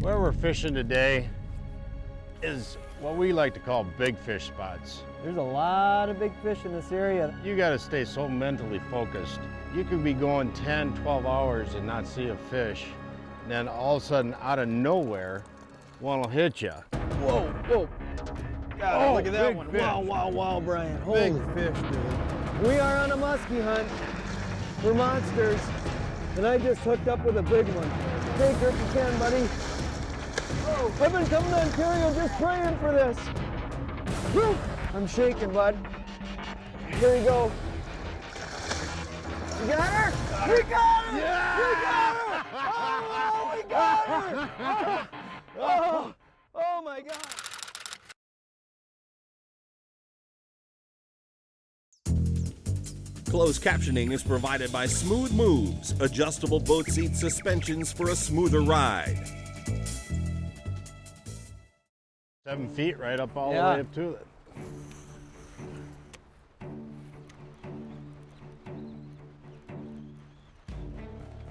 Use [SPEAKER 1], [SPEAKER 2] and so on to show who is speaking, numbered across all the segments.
[SPEAKER 1] Where we're fishing today is what we like to call big fish spots.
[SPEAKER 2] There's a lot of big fish in this area.
[SPEAKER 1] You got to stay so mentally focused. You could be going 10, 12 hours and not see a fish. And then all of a sudden, out of nowhere, one will hit you.
[SPEAKER 2] Whoa, whoa. God,
[SPEAKER 1] Oh,
[SPEAKER 2] look at that
[SPEAKER 1] big
[SPEAKER 2] one.
[SPEAKER 1] fish.
[SPEAKER 2] Wow, wow, wow, Brian.
[SPEAKER 1] Big
[SPEAKER 2] Holy.
[SPEAKER 1] fish, dude.
[SPEAKER 2] We are on a musky hunt for monsters, and I just hooked up with a big one. Take her if you can, buddy. Oh, I've been coming to Ontario just praying for this. Woo! I'm shaking, bud. There you go. You got her? We got her!
[SPEAKER 1] Yeah!
[SPEAKER 2] We got her! Oh, we got her! Oh my God!
[SPEAKER 3] Closed captioning is provided by Smooth Moves, adjustable boat seat suspensions for a smoother ride.
[SPEAKER 1] 7 feet right up all the way up to it.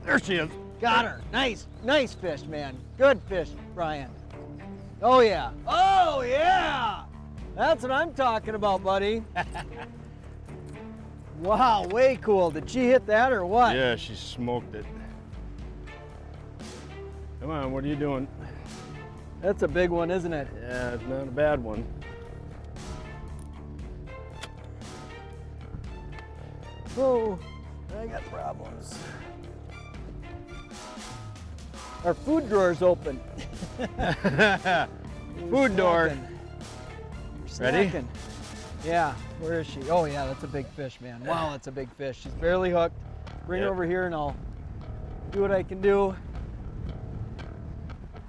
[SPEAKER 1] There she is.
[SPEAKER 2] Got her. Nice, nice fish, man. Good fish, Brian. Oh yeah. Oh yeah. That's what I'm talking about, buddy. Wow, way cool. Did she hit that or what?
[SPEAKER 1] Yeah, she smoked it. Come on, what are you doing?
[SPEAKER 2] That's a big one, isn't it?
[SPEAKER 1] Yeah, it's not a bad one.
[SPEAKER 2] Oh, I got problems. Our food drawer's open.
[SPEAKER 1] Food door. Ready?
[SPEAKER 2] Snacking. Yeah, where is she? Oh yeah, that's a big fish, man. Wow, that's a big fish. She's barely hooked. Bring her over here and I'll do what I can do.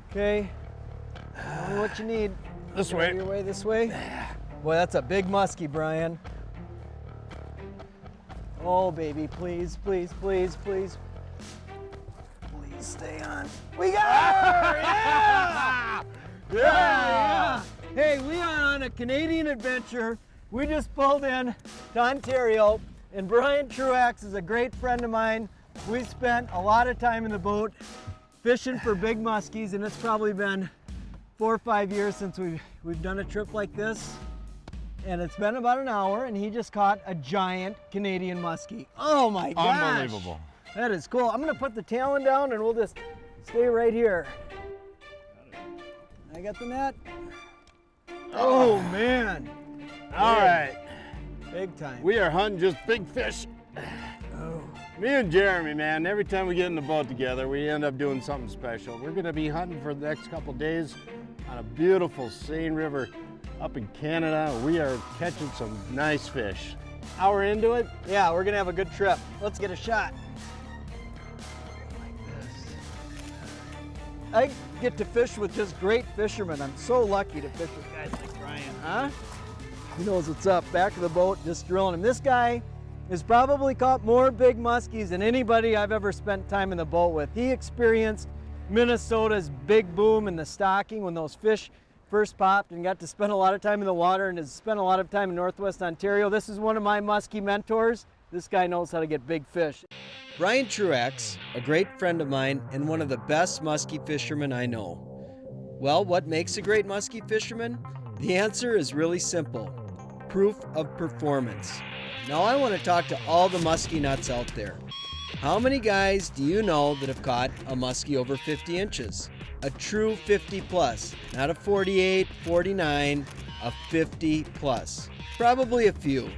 [SPEAKER 2] Okay. Tell me what you need.
[SPEAKER 1] This
[SPEAKER 2] Get
[SPEAKER 1] way.
[SPEAKER 2] out of your way, this way. Boy, that's a big muskie, Brian. Oh, baby, please, please, please, please. Please stay on. We got her! Yeah! Yeah! Hey, we are on a Canadian adventure. We just pulled in to Ontario, and Brian Truax is a great friend of mine. We spent a lot of time in the boat fishing for big muskies, and it's probably been 4 or 5 years since we've done a trip like this. And it's been about an hour, and he just caught a giant Canadian muskie. Oh my gosh!
[SPEAKER 1] Unbelievable.
[SPEAKER 2] That is cool. I'm gonna put the talon down, and we'll just stay right here. I got the net. Oh man!
[SPEAKER 1] All right.
[SPEAKER 2] Big time.
[SPEAKER 1] We are hunting just big fish.
[SPEAKER 2] Oh.
[SPEAKER 1] Me and Jeremy, man, every time we get in the boat together, we end up doing something special. We're gonna be hunting for the next couple days on a beautiful Seine River up in Canada. We are catching some nice fish. Hour into it?
[SPEAKER 2] Yeah, we're gonna have a good trip. Let's get a shot. I get to fish with just great fishermen. I'm so lucky to fish with guys like Brian, huh? He knows what's up. Back of the boat, just drilling him. This guy has probably caught more big muskies than anybody I've ever spent time in the boat with. He experienced Minnesota's big boom in the stocking when those fish first popped, and got to spend a lot of time in the water, and has spent a lot of time in Northwest Ontario. This is one of my muskie mentors. This guy knows how to get big fish. Brian Truax, a great friend of mine and one of the best muskie fishermen I know. Well, what makes a great muskie fisherman? The answer is really simple: proof of performance. Now I want to talk to all the muskie nuts out there. How many guys do you know that have caught a muskie over 50 inches? A true 50 plus, not a 48, 49, a 50 plus. Probably a few.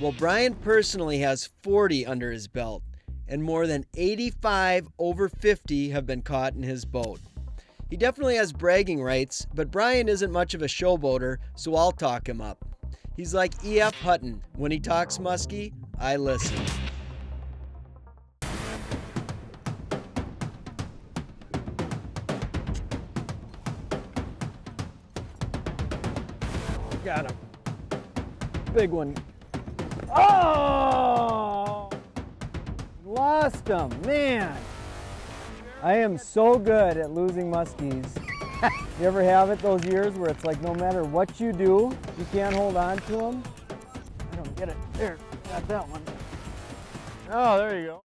[SPEAKER 2] Well, Brian personally has 40 under his belt, and more than 85 over 50 have been caught in his boat. He definitely has bragging rights, but Brian isn't much of a showboater, so I'll talk him up. He's like E.F. Hutton. When he talks muskie, I listen. Got him. Big one. Oh! Lost him, man. I am so good at losing muskies. You ever have it those years where it's like no matter what you do, you can't hold on to them? I don't get it. There, got that one.
[SPEAKER 1] Oh, there you go.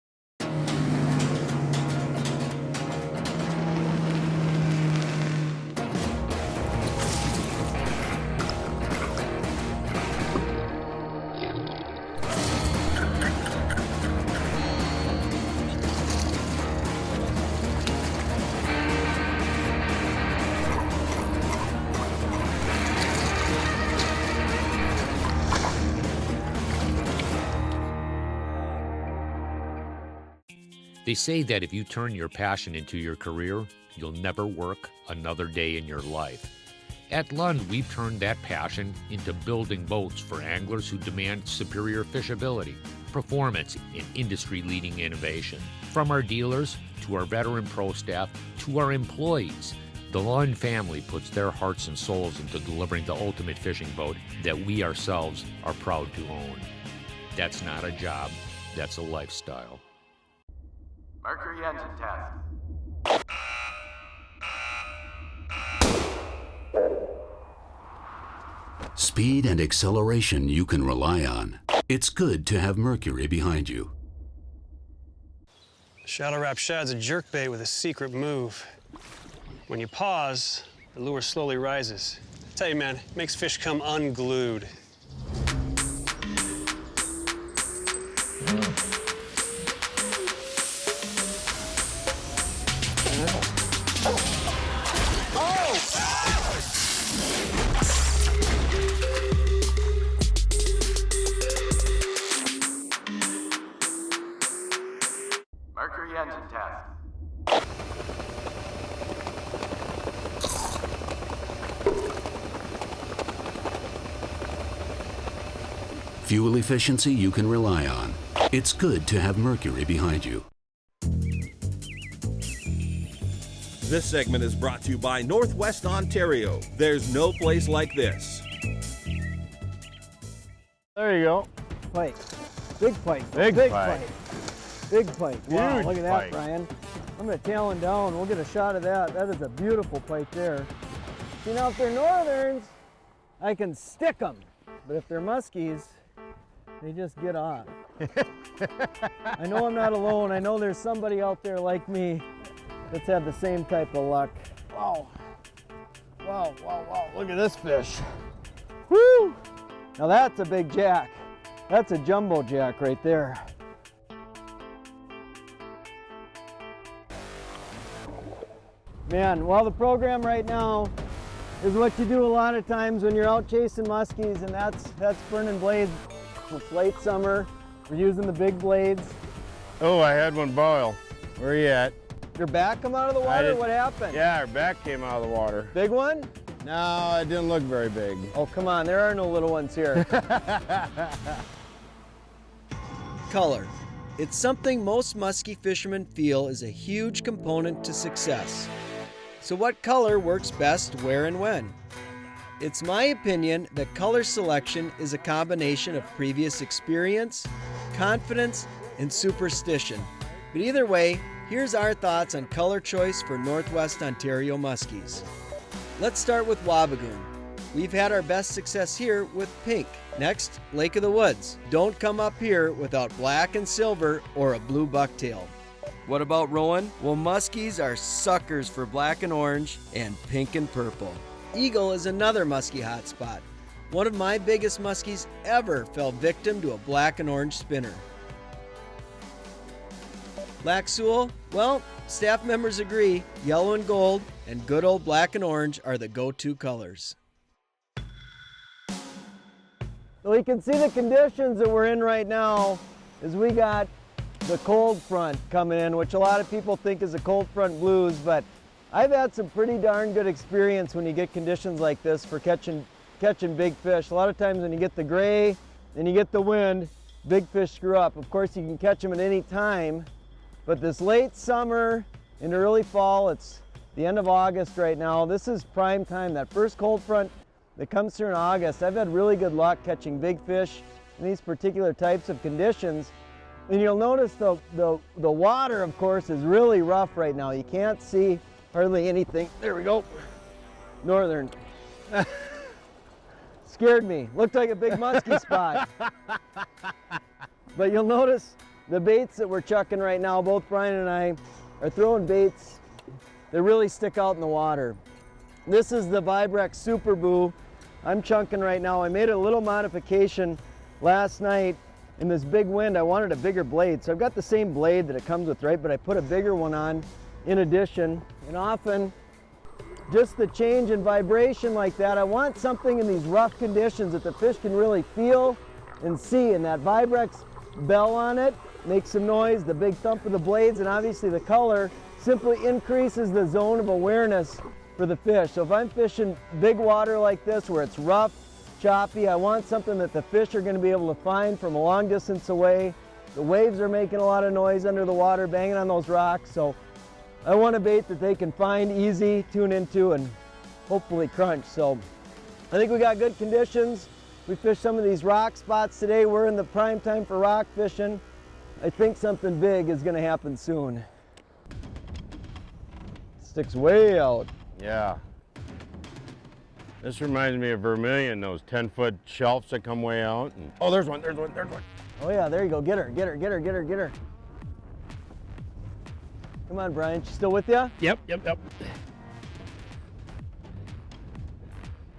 [SPEAKER 4] They say that if you turn your passion into your career, you'll never work another day in your life. At Lund, we've turned that passion into building boats for anglers who demand superior fishability, performance, and industry-leading innovation. From our dealers, to our veteran pro staff, to our employees, the Lund family puts their hearts and souls into delivering the ultimate fishing boat that we ourselves are proud to own. That's not a job, that's a lifestyle.
[SPEAKER 5] Mercury engine test.
[SPEAKER 6] Speed and acceleration you can rely on. It's good to have Mercury behind you.
[SPEAKER 7] Shadow Rap Shad's a jerkbait with a secret move. When you pause, the lure slowly rises. I tell you, man, it makes fish come unglued.
[SPEAKER 5] Mercury engine test.
[SPEAKER 6] Fuel efficiency you can rely on. It's good to have Mercury behind you.
[SPEAKER 3] This segment is brought to you by Northwest Ontario. There's no place like this.
[SPEAKER 1] There you go.
[SPEAKER 2] Pike. Big pike.
[SPEAKER 1] Big pike.
[SPEAKER 2] Big pike. Wow,
[SPEAKER 1] Huge
[SPEAKER 2] look at that,
[SPEAKER 1] pike.
[SPEAKER 2] Brian. I'm going to tail him down. We'll get a shot of that. That is a beautiful pike there. See, now if they're northerns, I can stick them. But if they're muskies, they just get off. I know I'm not alone. I know there's somebody out there like me that's had the same type of luck. Wow. Wow, wow, wow. Look at this fish. Woo! Now that's a big jack. That's a jumbo jack right there. Man, well, the program right now is what you do a lot of times when you're out chasing muskies, and that's burning blades for late summer. We're using the big blades.
[SPEAKER 1] Oh, I had one boil. Where are you at?
[SPEAKER 2] Your back come out of the water? What happened?
[SPEAKER 1] Yeah, our back came out of the water.
[SPEAKER 2] Big one?
[SPEAKER 1] No, it didn't look very big.
[SPEAKER 2] Oh, come on, there are no little ones here. Color. It's something most musky fishermen feel is a huge component to success. So what color works best where and when? It's my opinion that color selection is a combination of previous experience, confidence, and superstition. But either way, here's our thoughts on color choice for Northwest Ontario muskies. Let's start with Wabigoon. We've had our best success here with pink. Next, Lake of the Woods. Don't come up here without black and silver or a blue bucktail. What about Rowan? Well, muskies are suckers for black and orange and pink and purple. Eagle is another muskie hotspot. One of my biggest muskies ever fell victim to a black and orange spinner. Lac Seul? Well, staff members agree, yellow and gold and good old black and orange are the go-to colors. So you can see the conditions that we're in right now is we got the cold front coming in, which a lot of people think is a cold front blues, but I've had some pretty darn good experience when you get conditions like this for catching big fish. A lot of times when you get the gray and you get the wind, big fish screw up. Of course, you can catch them at any time, but this late summer and early fall, it's the end of August right now. This is prime time. That first cold front that comes through in August, I've had really good luck catching big fish in these particular types of conditions. And you'll notice the water, of course, is really rough right now. You can't see hardly anything. There we go. Northern. Scared me. Looked like a big musky spot. But you'll notice the baits that we're chucking right now, both Brian and I are throwing baits that really stick out in the water. This is the Vibrex Super Boo I'm chunking right now. I made a little modification last night. In this big wind, I wanted a bigger blade. So I've got the same blade that it comes with, right? But I put a bigger one on in addition. And often, just the change in vibration like that, I want something in these rough conditions that the fish can really feel and see. And that Vibrex bell on it, makes some noise, the big thump of the blades, and obviously the color simply increases the zone of awareness for the fish. So if I'm fishing big water like this where it's rough, choppy, I want something that the fish are going to be able to find from a long distance away. The waves are making a lot of noise under the water, banging on those rocks, so I want a bait that they can find easy, tune into, and hopefully crunch. So I think we got good conditions. We fished some of these rock spots today. We're in the prime time for rock fishing. I think something big is going to happen soon. Sticks way out.
[SPEAKER 1] Yeah. This reminds me of vermilion, those 10-foot shelves that come way out. And, oh, there's one.
[SPEAKER 2] Oh yeah, there you go. Get her. Come on, Brian. She still with you?
[SPEAKER 1] Yep.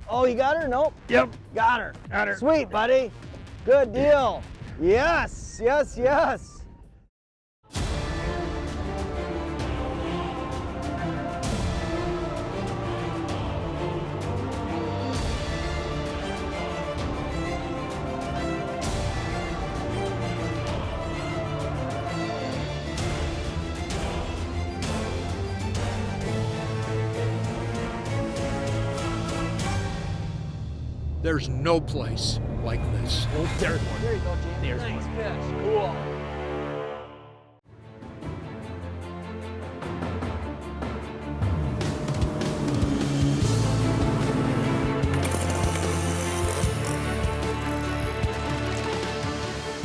[SPEAKER 2] Oh, you got her? Nope.
[SPEAKER 1] Yep.
[SPEAKER 2] Got her.
[SPEAKER 1] Got her.
[SPEAKER 2] Sweet, buddy. Good deal. Yes.
[SPEAKER 4] There's no place like this.
[SPEAKER 2] There you go, Jamie. Nice fish. Cool.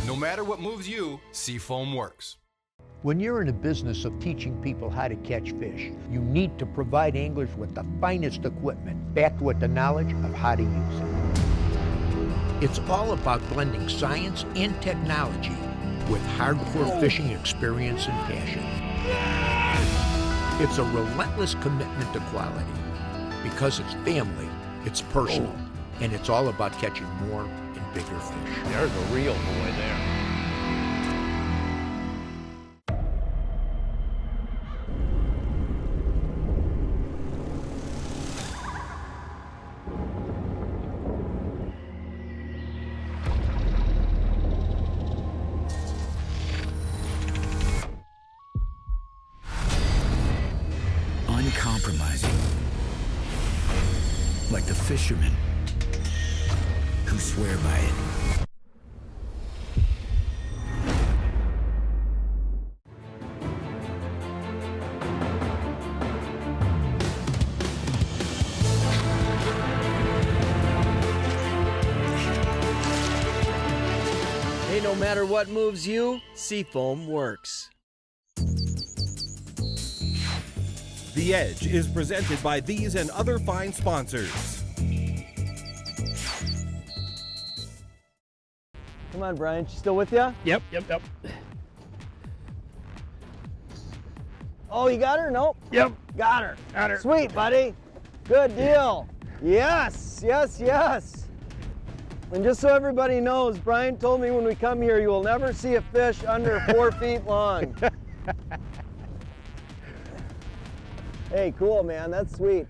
[SPEAKER 8] No matter what moves you, Seafoam works.
[SPEAKER 9] When you're in a business of teaching people how to catch fish, you need to provide anglers with the finest equipment, backed with the knowledge of how to use it. It's all about blending science and technology with hardcore fishing experience and passion. It's a relentless commitment to quality because it's family, it's personal, and it's all about catching more and bigger fish.
[SPEAKER 4] There's a real boy there.
[SPEAKER 10] Uncompromising, like the fishermen who swear by it.
[SPEAKER 2] Hey, no matter what moves you, Seafoam works.
[SPEAKER 3] The Edge is presented by these and other fine sponsors.
[SPEAKER 2] Come on, Brian. She still with you?
[SPEAKER 1] Yep.
[SPEAKER 2] Oh, you got her? Nope.
[SPEAKER 1] Yep.
[SPEAKER 2] Got her. Sweet, buddy. Good deal. Yes. And just so everybody knows, Brian told me when we come here, you will never see a fish under 4 feet long. Hey, cool, man. That's sweet.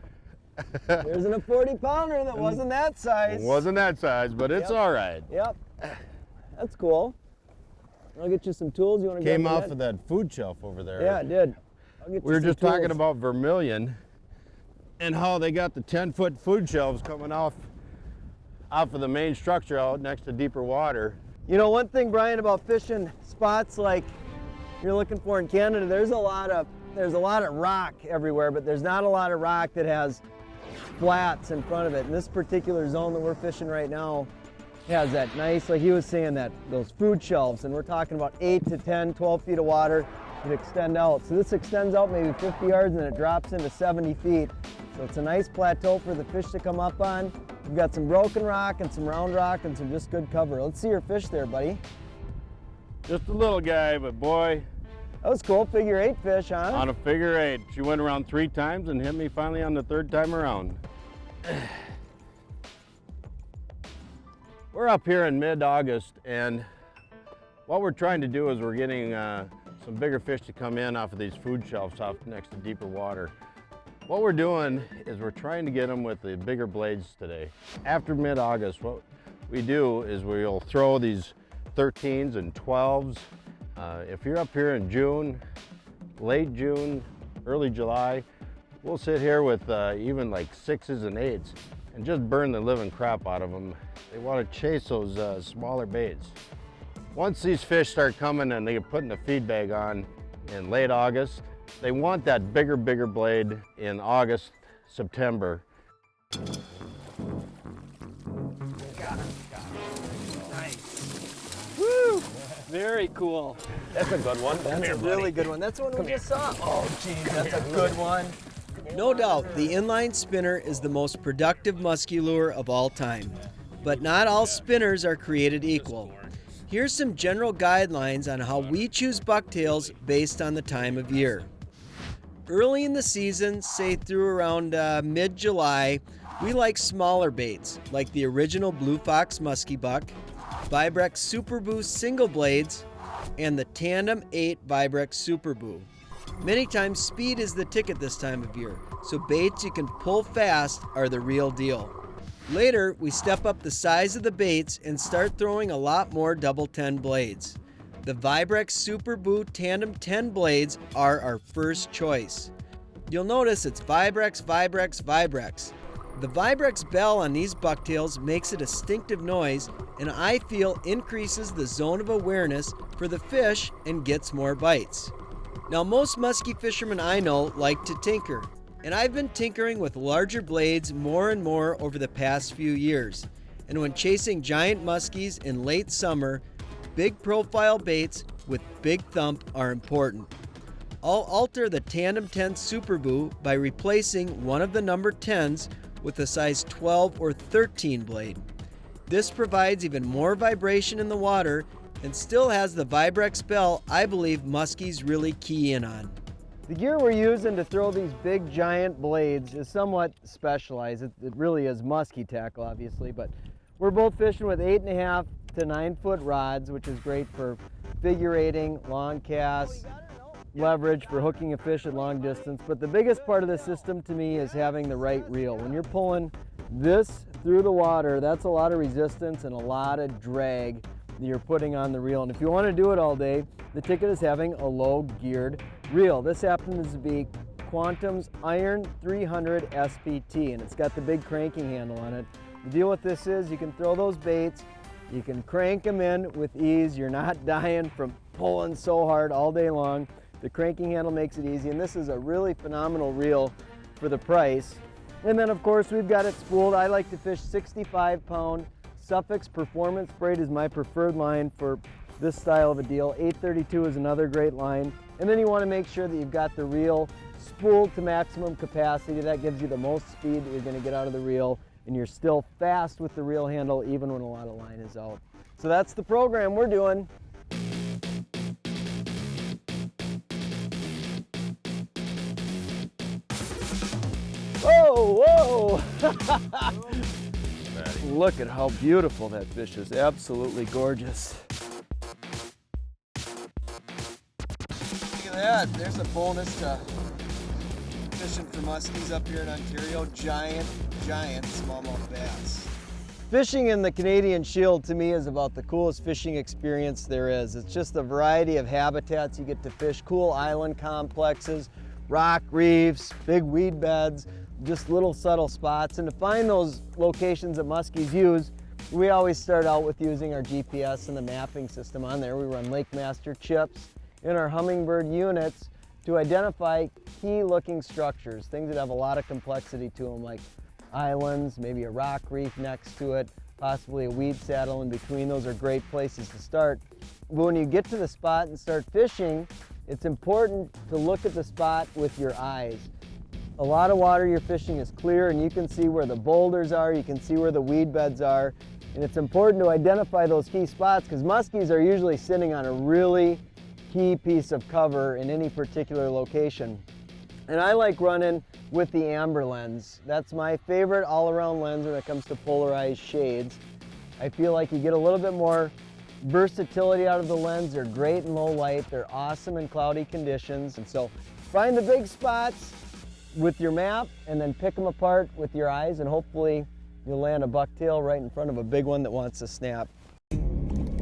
[SPEAKER 2] There's a 40-pounder that wasn't that size.
[SPEAKER 1] Wasn't that size, but it's all right.
[SPEAKER 2] Yep. That's cool. I'll get you some tools. You want to
[SPEAKER 1] Came off of that food shelf over there.
[SPEAKER 2] Yeah, it did.
[SPEAKER 1] We were just talking about vermilion and how they got the 10-foot food shelves coming off of the main structure out next to deeper water.
[SPEAKER 2] You know, one thing, Brian, about fishing spots like you're looking for in Canada, there's a lot of rock everywhere, but there's not a lot of rock that has flats in front of it. And this particular zone that we're fishing right now has that nice, like he was saying, those food shelves, and we're talking about 8 to 10, 12 feet of water that extend out. So this extends out maybe 50 yards and then it drops into 70 feet. So it's a nice plateau for the fish to come up on. We've got some broken rock and some round rock and some just good cover. Let's see your fish there, buddy.
[SPEAKER 1] Just a little guy, but boy.
[SPEAKER 2] That was cool. Figure 8 fish, huh?
[SPEAKER 1] On a figure 8. She went around 3 times and hit me finally on the 3rd time around. We're up here in mid-August, and what we're trying to do is we're getting some bigger fish to come in off of these food shelves off next to deeper water. What we're doing is we're trying to get them with the bigger blades today. After mid-August, what we do is we'll throw these 13s and 12s. If you're up here in June, late June, early July, we'll sit here with even like 6s and 8s and just burn the living crap out of them. They want to chase those smaller baits. Once these fish start coming and they get putting the feed bag on in late August, they want that bigger blade in August, September.
[SPEAKER 2] Nice. Woo! Very cool.
[SPEAKER 7] That's a good one.
[SPEAKER 2] That's a really good one. That's the one we just saw. Oh, geez, that's a good one. No doubt, the inline spinner is the most productive musky lure of all time. But not all spinners are created equal. Here's some general guidelines on how we choose bucktails based on the time of year. Early in the season, say through around mid-July, we like smaller baits, like the original Blue Fox Musky Buck, Vibrex Super Boost single blades, and the Tandem 8 Vibrex Super Boo. Many times speed is the ticket this time of year, so baits you can pull fast are the real deal. Later, we step up the size of the baits and start throwing a lot more double 10 blades. The Vibrex Super Boo Tandem 10 blades are our first choice. You'll notice it's Vibrex, Vibrex, Vibrex. The Vibrex bell on these bucktails makes a distinctive noise and I feel increases the zone of awareness for the fish and gets more bites. Now, most musky fishermen I know like to tinker, and I've been tinkering with larger blades more and more over the past few years. And when chasing giant muskies in late summer, big profile baits with big thump are important. I'll alter the Tandem 10 Super Boo by replacing one of the number 10s with a size 12 or 13 blade. This provides even more vibration in the water and still has the Vibrex bell I believe muskies really key in on. The gear we're using to throw these big giant blades is somewhat specialized. It really is musky tackle, obviously, but we're both fishing with 8.5 to 9 foot rods, which is great for figure eighting, long casts, leverage for hooking a fish at long distance. But the biggest part of the system to me is having the right reel. When you're pulling this through the water, that's a lot of resistance and a lot of drag that you're putting on the reel. And if you want to do it all day, the ticket is having a low geared reel. This happens to be Quantum's Iron 300 SPT, and it's got the big cranking handle on it. The deal with this is you can throw those baits, you can crank them in with ease. You're not dying from pulling so hard all day long. The cranking handle makes it easy, and this is a really phenomenal reel for the price. And then of course we've got it spooled. I like to fish 65-pound. Suffix Performance braid is my preferred line for this style of a deal. 832 is another great line. And then you want to make sure that you've got the reel spooled to maximum capacity. That gives you the most speed that you're going to get out of the reel, and you're still fast with the reel handle even when a lot of line is out. So that's the program we're doing. Whoa, whoa! Look at how beautiful that fish is. Absolutely gorgeous. Look at that. There's a bonus to fishing for muskies up here in Ontario. Giant smallmouth bass. Fishing in the Canadian Shield to me is about the coolest fishing experience there is. It's just the variety of habitats you get to fish, cool island complexes, rock reefs, big weed beds, just little subtle spots. And to find those locations that muskies use, we always start out with using our GPS and the mapping system on there. We run Lake Master chips in our Hummingbird units to identify key looking structures, things that have a lot of complexity to them, like islands, maybe a rock reef next to it, possibly a weed saddle in between. Those are great places to start. But when you get to the spot and start fishing, it's important to look at the spot with your eyes. A lot of water you're fishing is clear, and you can see where the boulders are, you can see where the weed beds are, and it's important to identify those key spots because muskies are usually sitting on a really key piece of cover in any particular location. And I like running with the amber lens. That's my favorite all-around lens when it comes to polarized shades. I feel like you get a little bit more versatility out of the lens. They're great in low light, they're awesome in cloudy conditions. And so find the big spots with your map and then pick them apart with your eyes, and hopefully you'll land a bucktail right in front of a big one that wants to snap.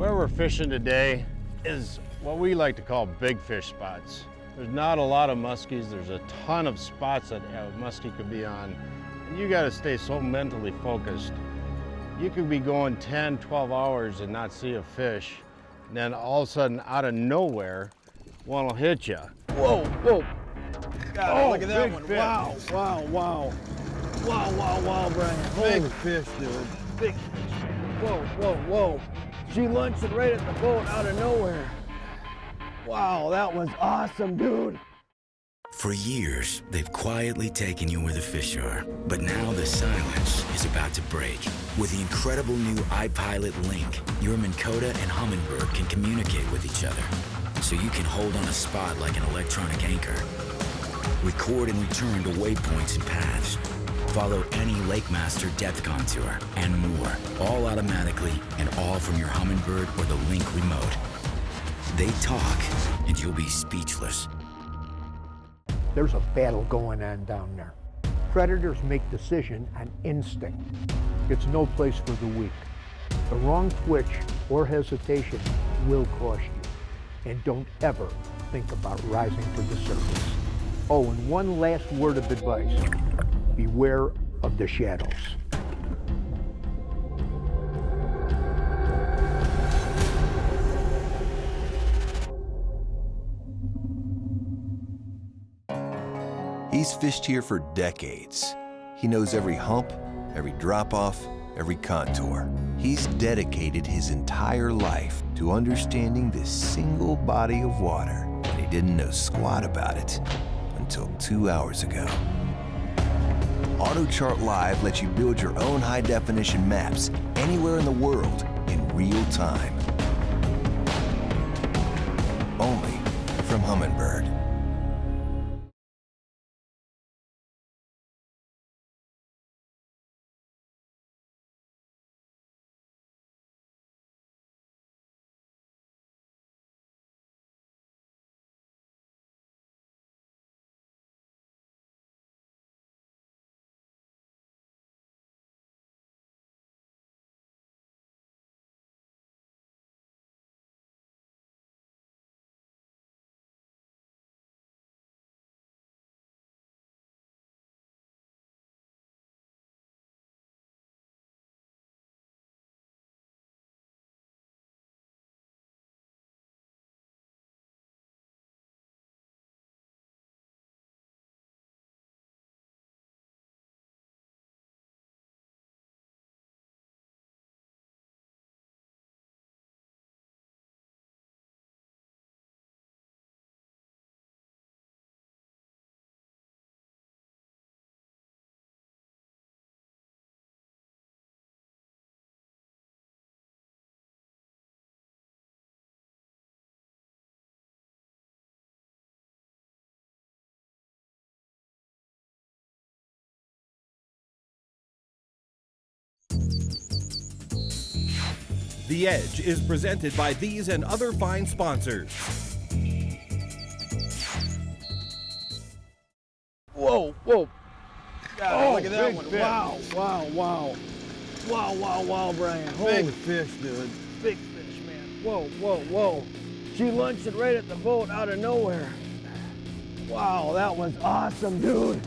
[SPEAKER 1] Where we're fishing today is what we like to call big fish spots. There's not a lot of muskies. There's a ton of spots that a muskie could be on. And you gotta stay so mentally focused. You could be going 10, 12 hours and not see a fish. And then all of a sudden, out of nowhere, one will hit you.
[SPEAKER 2] Whoa, whoa. God, look at that
[SPEAKER 1] big
[SPEAKER 2] one.
[SPEAKER 1] fish.
[SPEAKER 2] Wow, wow, wow. Wow, wow, wow, Brian.
[SPEAKER 1] Big
[SPEAKER 2] Holy
[SPEAKER 1] fish, dude.
[SPEAKER 2] big fish. Whoa, whoa, whoa. She launched it right at the boat out of nowhere. Wow, that was awesome, dude.
[SPEAKER 10] For years, they've quietly taken you where the fish are. But now the silence is about to break. With the incredible new iPilot Link, your Minn Kota and Humminbird can communicate with each other. So you can hold on a spot like an electronic anchor. Record and return to waypoints and paths. Follow any Lake Master depth contour and more, all automatically and all from your Humminbird or the Link remote. They talk, and you'll be speechless.
[SPEAKER 9] There's a battle going on down there. Predators make decision on instinct. It's no place for the weak. The wrong twitch or hesitation will cost you. And don't ever think about rising to the surface. Oh, and one last word of advice. Beware of the shadows.
[SPEAKER 11] He's fished here for decades. He knows every hump, every drop-off, every contour. He's dedicated his entire life to understanding this single body of water, and he didn't know squat about it until 2 hours ago. AutoChart Live lets you build your own high-definition maps anywhere in the world in real time. Only from Humminbird.
[SPEAKER 3] The Edge is presented by these and other fine sponsors.
[SPEAKER 2] Whoa, whoa. God, look at that
[SPEAKER 1] big
[SPEAKER 2] one.
[SPEAKER 1] fish.
[SPEAKER 2] Wow, wow, wow. Wow, wow, wow, Brian.
[SPEAKER 1] Big
[SPEAKER 2] Holy
[SPEAKER 1] fish, dude.
[SPEAKER 2] big fish, man. Whoa, whoa, whoa. She launched it right at the boat out of nowhere. Wow, that was awesome, dude.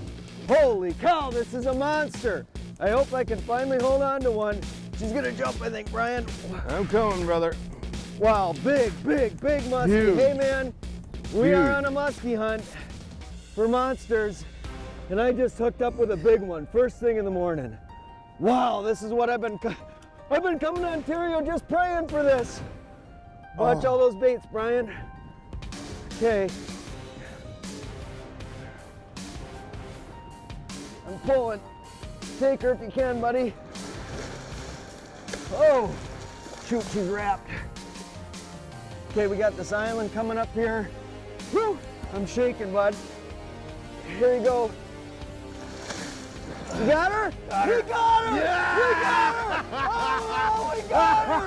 [SPEAKER 2] Holy cow, this is a monster. I hope I can finally hold on to one. She's gonna jump, I think, Brian.
[SPEAKER 1] I'm coming, brother.
[SPEAKER 2] Wow, big, big, big muskie.
[SPEAKER 1] Huge.
[SPEAKER 2] Hey, man, we
[SPEAKER 1] Huge.
[SPEAKER 2] are on a muskie hunt for monsters, and I just hooked up with a big one first thing in the morning. Wow, this is what I've been coming to Ontario just praying for this. Watch all those baits, Brian. Okay. I'm pulling. Take her if you can, buddy. Oh, shoot, she's wrapped. Okay, we got this island coming up here. Whew, I'm shaking, bud. Here you go. You got her?
[SPEAKER 1] Got her.
[SPEAKER 2] We got her!
[SPEAKER 1] Yeah!
[SPEAKER 2] We got her! Oh, we got her!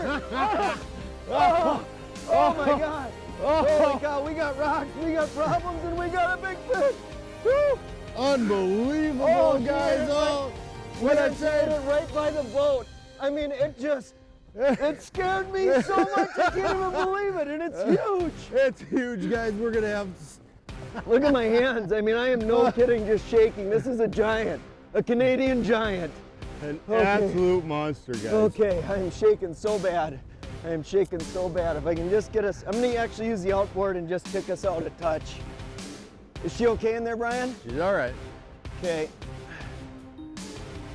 [SPEAKER 2] Oh my God! Holy cow, we got rocks, we got problems, and we got a big fish! Woo!
[SPEAKER 1] Unbelievable,
[SPEAKER 2] Oh,
[SPEAKER 1] guys.
[SPEAKER 2] dude,
[SPEAKER 1] Oh,
[SPEAKER 2] when I said it right by the boat, I mean, it just, It scared me so much I can't even believe it, and it's huge.
[SPEAKER 1] It's huge, guys. We're gonna have...
[SPEAKER 2] Look at my hands. I mean, I am no kidding, just shaking. This is a giant, a Canadian giant.
[SPEAKER 1] An absolute monster, guys.
[SPEAKER 2] Okay, I am shaking so bad. I am shaking so bad. If I can just get us, I'm gonna actually use the outboard and just kick us out a touch. Is she okay in there, Brian?
[SPEAKER 1] She's all right.
[SPEAKER 2] Okay.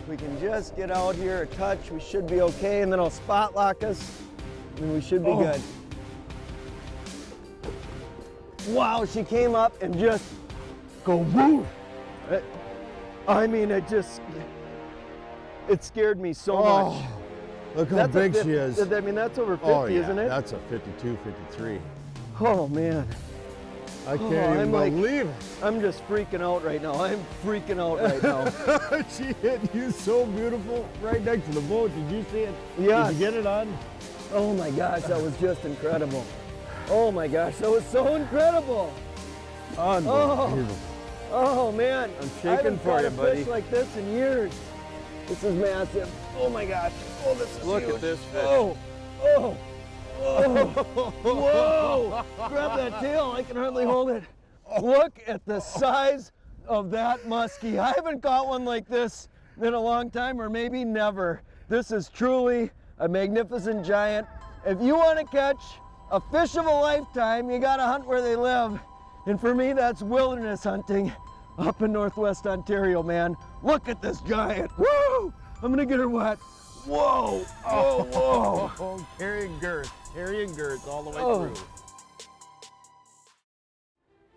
[SPEAKER 2] We can just get out here a touch, we should be okay, and then I'll spot lock us, and we should be good. Wow, she came up and just go woo. I mean, it scared me so much.
[SPEAKER 1] Look how big she is.
[SPEAKER 2] I mean, that's over 50, isn't it?
[SPEAKER 1] That's a 52, 53.
[SPEAKER 2] Oh, man.
[SPEAKER 1] I can't even believe it.
[SPEAKER 2] I'm just freaking out right now. I'm freaking out right now.
[SPEAKER 1] She hit you so beautiful right next to the boat. Did you see it?
[SPEAKER 2] Yes.
[SPEAKER 1] Did you get it on?
[SPEAKER 2] Oh my gosh, that was just incredible. Oh my gosh, that was so incredible.
[SPEAKER 1] Unbelievable.
[SPEAKER 2] Oh man.
[SPEAKER 1] I'm shaking for you, buddy.
[SPEAKER 2] I haven't caught a fish like this in years. This is massive. Oh my gosh. Oh, this is
[SPEAKER 1] Look
[SPEAKER 2] huge.
[SPEAKER 1] at this fish.
[SPEAKER 2] Oh, oh. Oh, whoa! Grab that tail, I can hardly hold it. Look at the size of that muskie. I haven't caught one like this in a long time, or maybe never. This is truly a magnificent giant. If you want to catch a fish of a lifetime, you gotta hunt where they live. And for me, that's wilderness hunting up in Northwest Ontario, man. Look at this giant. Woo! I'm gonna get her wet. Whoa! Whoa! Whoa!
[SPEAKER 1] Oh, carrying girth all the way through.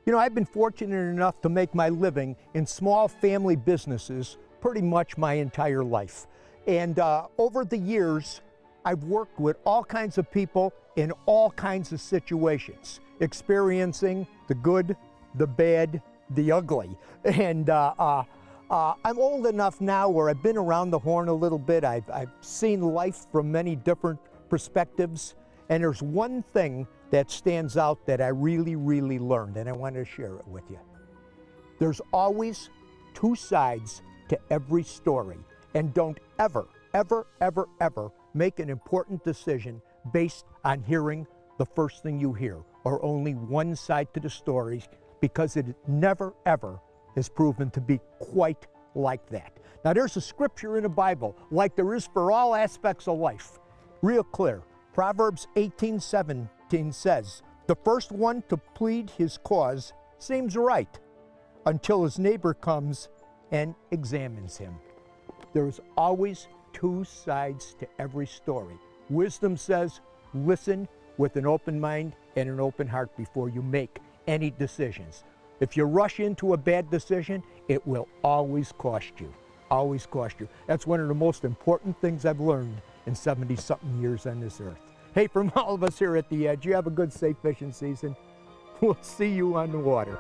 [SPEAKER 9] You know, I've been fortunate enough to make my living in small family businesses pretty much my entire life. And over the years, I've worked with all kinds of people in all kinds of situations, experiencing the good, the bad, the ugly. And I'm old enough now where I've been around the horn a little bit. I've seen life from many different perspectives. And there's one thing that stands out that I really, really learned, and I want to share it with you. There's always two sides to every story. And don't ever, ever, ever, ever make an important decision based on hearing the first thing you hear, or only one side to the story, because it never, ever is proven to be quite like that. Now, there's a scripture in the Bible, like there is for all aspects of life, real clear. Proverbs 18:17 says, "The first one to plead his cause seems right until his neighbor comes and examines him." There's always two sides to every story. Wisdom says, listen with an open mind and an open heart before you make any decisions. If you rush into a bad decision, it will always cost you. Always cost you. That's one of the most important things I've learned in 70-something years on this earth. Hey, from all of us here at The Edge, you have a good, safe fishing season. We'll see you on the water.